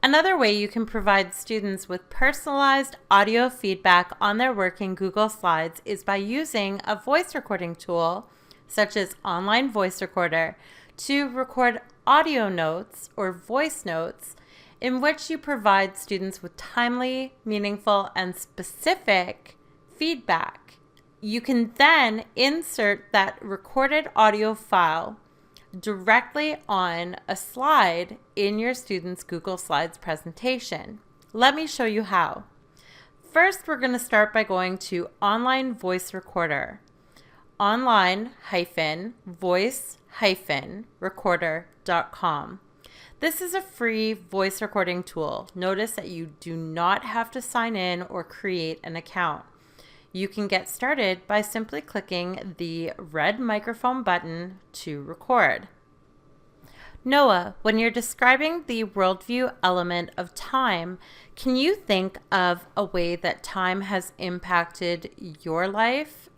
Another way you can provide students with personalized audio feedback on their work in Google Slides is by using a voice recording tool such as Online Voice Recorder to record audio notes or voice notes in which you provide students with timely, meaningful, and specific feedback. You can then insert that recorded audio file directly on a slide in your student's Google Slides presentation. Let me show you how. First, we're going to start by going to Online Voice Recorder, online-voice-recorder.com. This is a free voice recording tool. Notice that you do not have to sign in or create an account. You can get started by simply clicking the red microphone button to record. Noah, when you're describing the worldview element of time, can you think of a way that time has impacted your life?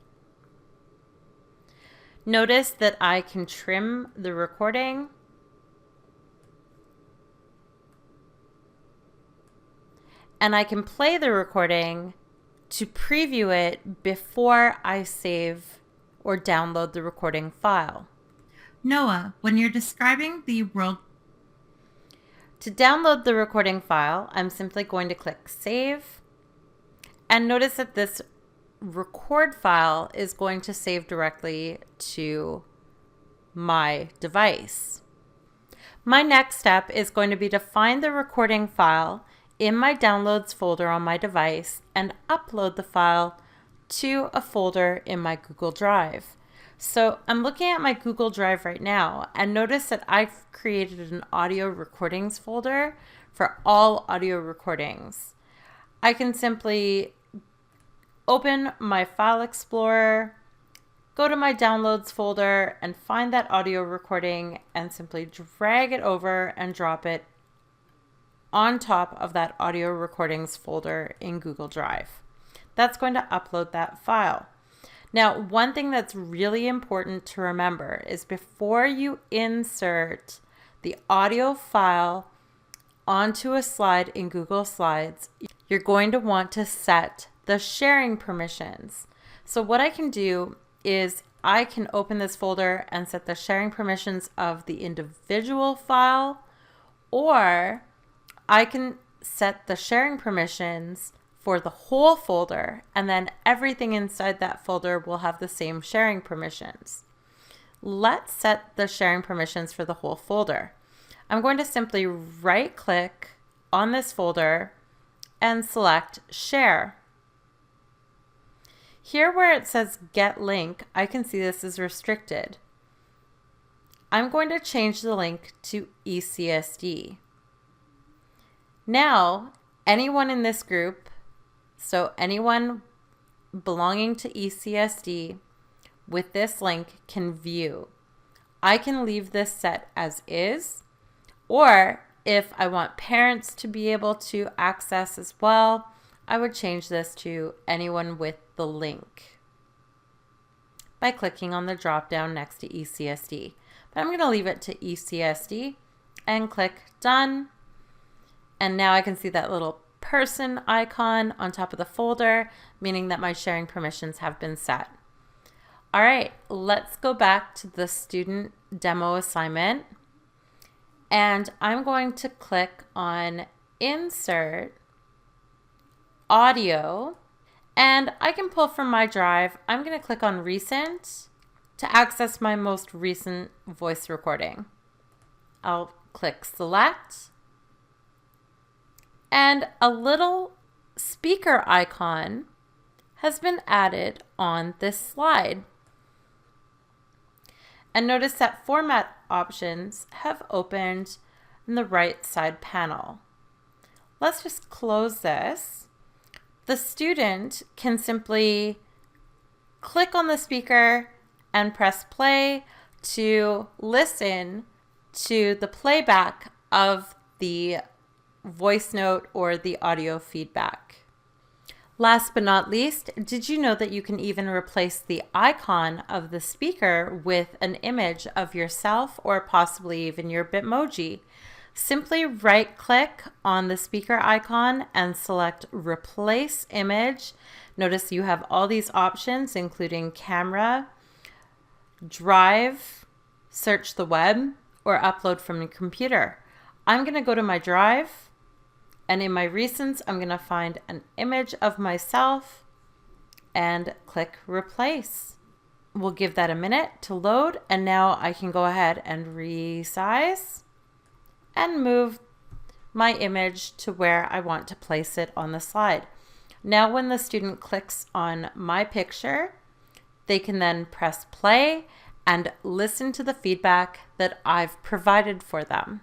Notice that I can trim the recording and I can play the recording to preview it before I save or download the recording file. Noah, when you're describing the world... To download the recording file, I'm simply going to click Save. And notice that this record file is going to save directly to my device. My next step is going to be to find the recording file in my Downloads folder on my device and upload the file to a folder in my Google Drive. So I'm looking at my Google Drive right now and notice that I've created an audio recordings folder for all audio recordings. I can simply open my File Explorer, go to my Downloads folder and find that audio recording and simply drag it over and drop it on top of that audio recordings folder in Google Drive. That's going to upload that file. Now, one thing that's really important to remember is before you insert the audio file onto a slide in Google Slides, you're going to want to set the sharing permissions. So what I can do is I can open this folder and set the sharing permissions of the individual file, or I can set the sharing permissions for the whole folder, and then everything inside that folder will have the same sharing permissions. Let's set the sharing permissions for the whole folder. I'm going to simply right-click on this folder and select Share. Here where it says Get Link, I can see this is restricted. I'm going to change the link to ECSD. Now, anyone in this group, so anyone belonging to ECSD with this link can view. I can leave this set as is, or if I want parents to be able to access as well, I would change this to anyone with the link by clicking on the drop down next to ECSD. But I'm going to leave it to ECSD and click Done. And now I can see that little person icon on top of the folder, meaning that my sharing permissions have been set. All right, let's go back to the student demo assignment. And I'm going to click on Insert Audio. And I can pull from my drive. I'm going to click on Recent to access my most recent voice recording. I'll click Select. And a little speaker icon has been added on this slide. And notice that format options have opened in the right side panel. Let's just close this. The student can simply click on the speaker and press play to listen to the playback of the voice note or the audio feedback. Last but not least, did you know that you can even replace the icon of the speaker with an image of yourself or possibly even your Bitmoji? Simply right-click on the speaker icon and select Replace Image. Notice you have all these options, including camera, drive, search the web, or upload from your computer. I'm going to go to my drive, and in my recents, I'm going to find an image of myself and click Replace. We'll give that a minute to load, and now I can go ahead and resize and move my image to where I want to place it on the slide. Now when the student clicks on my picture, they can then press play and listen to the feedback that I've provided for them.